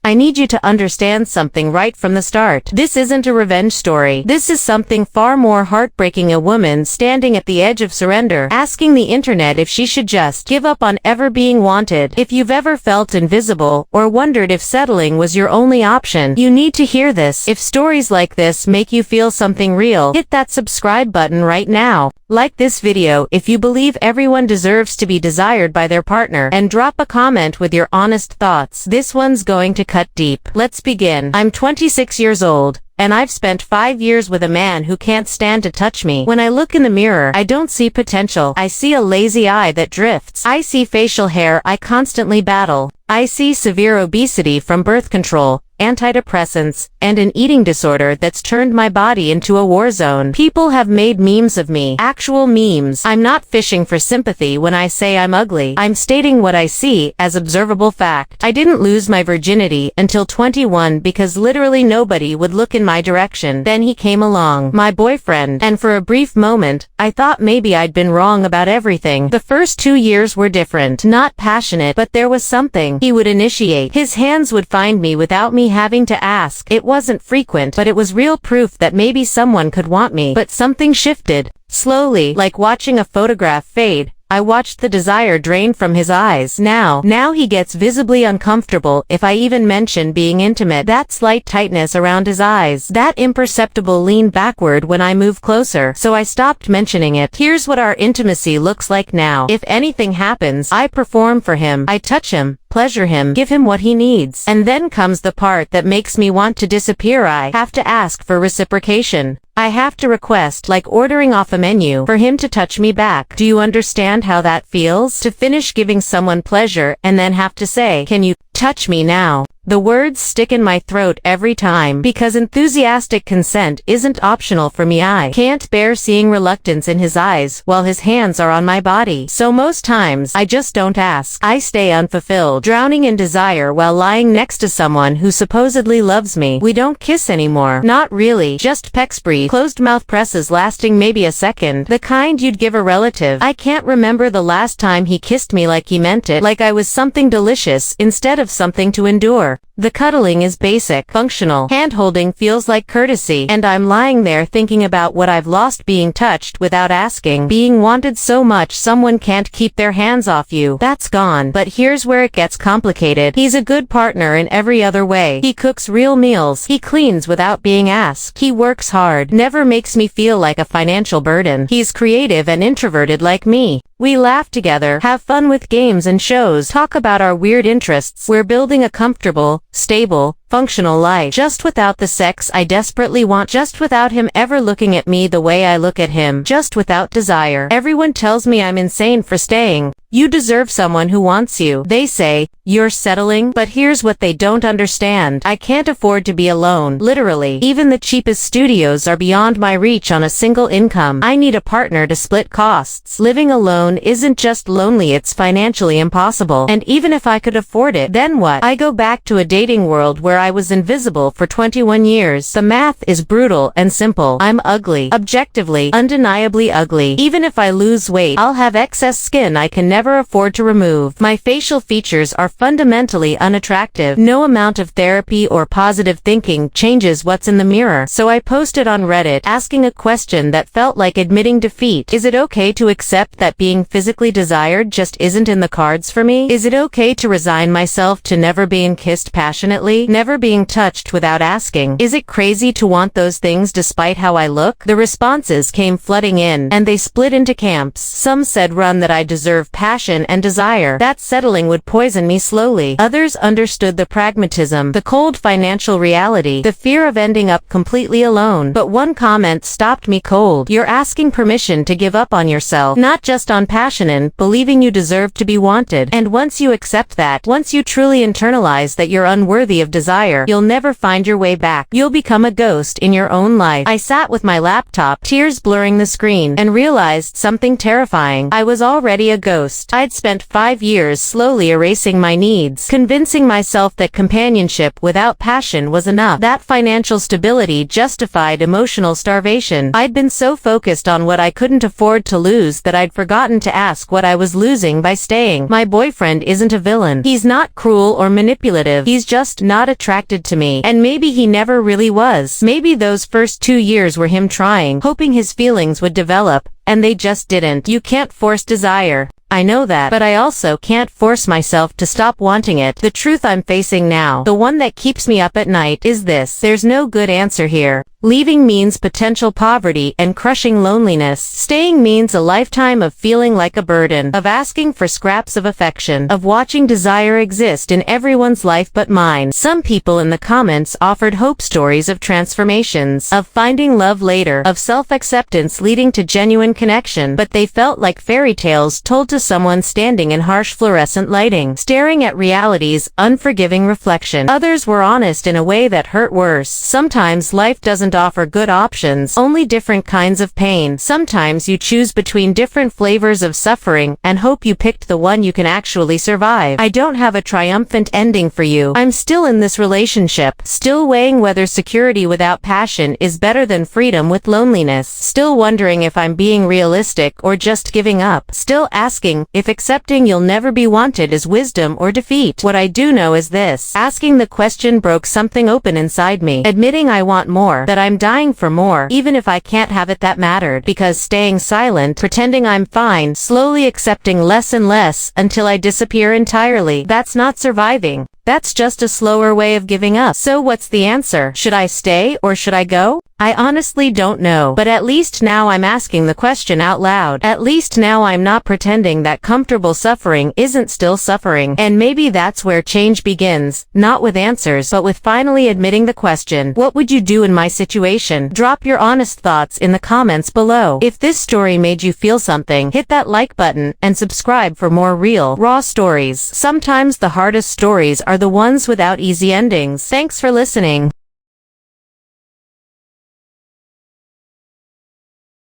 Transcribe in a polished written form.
I need you to understand something right from the start. This isn't a revenge story. This is something far more heartbreaking. A woman standing at the edge of surrender, asking the internet if she should just give up on ever being wanted. If you've ever felt invisible, or wondered if settling was your only option, you need to hear this. If stories like this make you feel something real, hit that subscribe button right now. Like this video if you believe everyone deserves to be desired by their partner, and drop a comment with your honest thoughts. This one's going to cut deep. Let's begin. I'm 26 years old, and I've spent 5 years with a man who can't stand to touch me. When I look in the mirror, I don't see potential. I see a lazy eye that drifts. I see facial hair I constantly battle. I see severe obesity from birth control, antidepressants, and an eating disorder that's turned my body into a war zone. People have made memes of me. Actual memes. I'm not fishing for sympathy when I say I'm ugly. I'm stating what I see as observable fact. I didn't lose my virginity until 21 because literally nobody would look in my direction. Then he came along, my boyfriend, and for a brief moment, I thought maybe I'd been wrong about everything. The first 2 years were different. Not passionate, but there was something. He would initiate. His hands would find me without me having to ask. It wasn't frequent, but it was real proof that maybe someone could want me. But something shifted. Slowly, like watching a photograph fade, I watched the desire drain from his eyes. Now he gets visibly uncomfortable if I even mention being intimate. That slight tightness around his eyes. That imperceptible lean backward when I move closer. So I stopped mentioning it. Here's what our intimacy looks like now. If anything happens, I perform for him. I touch him, pleasure him, give him what he needs. And then comes the part that makes me want to disappear. I have to ask for reciprocation. I have to request, like ordering off a menu, for him to touch me back. Do you understand how that feels? To finish giving someone pleasure and then have to say, "Can you touch me now?" The words stick in my throat every time, because enthusiastic consent isn't optional for me. I can't bear seeing reluctance in his eyes while his hands are on my body. So most times, I just don't ask. I stay unfulfilled, drowning in desire while lying next to someone who supposedly loves me. We don't kiss anymore. Not really. Just peck spree, closed mouth presses lasting maybe a second. The kind you'd give a relative. I can't remember the last time he kissed me like he meant it, like I was something delicious instead of something to endure. The cuddling is basic, functional. Hand-holding feels like courtesy, and I'm lying there thinking about what I've lost being touched without asking. Being wanted so much someone can't keep their hands off you. That's gone. But here's where it gets complicated. He's a good partner in every other way. He cooks real meals. He cleans without being asked. He works hard. Never makes me feel like a financial burden. He's creative and introverted like me. We laugh together, have fun with games and shows, talk about our weird interests. We're building a comfortable, stable, functional life. Just without the sex I desperately want. Just without him ever looking at me the way I look at him. Just without desire. Everyone tells me I'm insane for staying. You deserve someone who wants you. They say, you're settling. But here's what they don't understand. I can't afford to be alone. Literally. Even the cheapest studios are beyond my reach on a single income. I need a partner to split costs. Living alone isn't just lonely, it's financially impossible. And even if I could afford it, then what? I go back to a dating world where I was invisible for 21 years. The math is brutal and simple. I'm ugly. Objectively, undeniably ugly. Even if I lose weight, I'll have excess skin I can never afford to remove. My facial features are fundamentally unattractive. No amount of therapy or positive thinking changes what's in the mirror. So I posted on Reddit asking a question that felt like admitting defeat. Is it okay to accept that being physically desired just isn't in the cards for me? Is it okay to resign myself to never being kissed passionately? Never being touched without asking? Is it crazy to want those things despite how I look? The responses came flooding in, and they split into camps. Some said run, that I deserve passion and desire, that settling would poison me slowly. Others understood the pragmatism, the cold financial reality, the fear of ending up completely alone. But one comment stopped me cold. You're asking permission to give up on yourself, not just on passion and believing you deserve to be wanted. And once you accept that, once you truly internalize that you're unworthy of desire, desire, you'll never find your way back. You'll become a ghost in your own life. I sat with my laptop, tears blurring the screen, and realized something terrifying. I was already a ghost. I'd spent 5 years slowly erasing my needs, convincing myself that companionship without passion was enough, that financial stability justified emotional starvation. I'd been so focused on what I couldn't afford to lose that I'd forgotten to ask what I was losing by staying. My boyfriend isn't a villain. He's not cruel or manipulative. He's just not attracted to me. And maybe he never really was. Maybe those first 2 years were him trying, hoping his feelings would develop, and they just didn't. You can't force desire. I know that, but I also can't force myself to stop wanting it. The truth I'm facing now, the one that keeps me up at night, is this: there's no good answer here. Leaving means potential poverty and crushing loneliness. Staying means a lifetime of feeling like a burden, of asking for scraps of affection, of watching desire exist in everyone's life but mine. Some people in the comments offered hope stories of transformations, of finding love later, of self-acceptance leading to genuine connection, but they felt like fairy tales told to someone standing in harsh fluorescent lighting, staring at reality's unforgiving reflection. Others were honest in a way that hurt worse. Sometimes life doesn't offer good options, only different kinds of pain. Sometimes you choose between different flavors of suffering and hope you picked the one you can actually survive. I don't have a triumphant ending for you. I'm still in this relationship, still weighing whether security without passion is better than freedom with loneliness, still wondering if I'm being realistic or just giving up, still asking if accepting you'll never be wanted is wisdom or defeat. What I do know is this: asking the question broke something open inside me, admitting I want more, that I'm dying for more, even if I can't have it, that mattered, because staying silent, pretending I'm fine, slowly accepting less and less until I disappear entirely, that's not surviving. That's just a slower way of giving up. So what's the answer? Should I stay or should I go? I honestly don't know, but at least now I'm asking the question out loud. At least now I'm not pretending that comfortable suffering isn't still suffering. And maybe that's where change begins, not with answers, but with finally admitting the question: what would you do in my situation? Drop your honest thoughts in the comments below. If this story made you feel something, hit that like button and subscribe for more real, raw stories. Sometimes the hardest stories are the ones without easy endings. Thanks for listening.